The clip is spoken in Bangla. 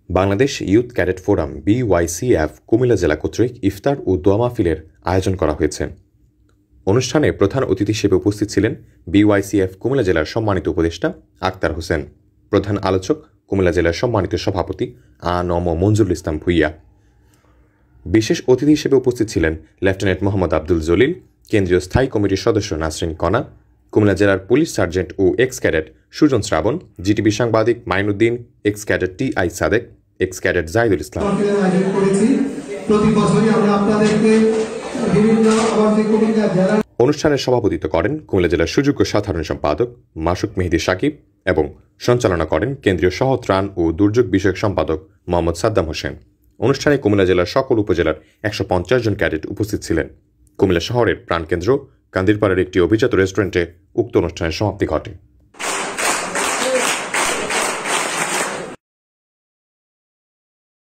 Bangladesh youth cadet forum BYCF Comilla জেলা কর্তৃক ইফতার ও দোয়া মাহফিলের আয়োজন করা হয়েছে। অনুষ্ঠানে প্রধান অতিথি হিসেবে উপস্থিত ছিলেন BYCF কুমিল্লা জেলার সম্মানিত উপদেষ্টা আক্তার হোসেন, প্রধান আলোচক কুমিল্লা জেলার সম্মানিত সভাপতি আ.ন.ম মঞ্জুরুল ইসলাম ভূঁইয়া। বিশেষ অতিথি হিসেবে উপস্থিত ছিলেন লেফটেন্যান্ট মোহাম্মদ আব্দুল জলিল, কেন্দ্রীয় স্থায়ী কমিটির সদস্য নাসরিন কণা, কুমিল্লা জেলার পুলিশ সার্জেন্ট ও ex cadet Sujan Srabon, GTV সাংবাদিক Mainuddin, ex cadet TI Sadek, ex cadet Jahidul Islam. অনুষ্ঠানের সভাপতিত্ব করেন কুমিল্লা জেলার সুযোগ্য সাধারণ সম্পাদক মাসুক মেহেদী সাকিব এবং সঞ্চালনা করেন কেন্দ্রীয় সহত্রাণ ও দুর্যোগ বিষয়ক সম্পাদক মোহাম্মদ সাদ্দাম হোসেন। অনুষ্ঠানে কুমিল্লা জেলার সকল উপজেলার 150 জন ক্যাডেট উপস্থিত ছিলেন। কুমিল্লা শহরের প্রাণকেন্দ্র কান্দিরপাড়ের একটি অভিজাত রেস্টুরেন্টে উক্ত অনুষ্ঠানের সমাপ্তি ঘটে।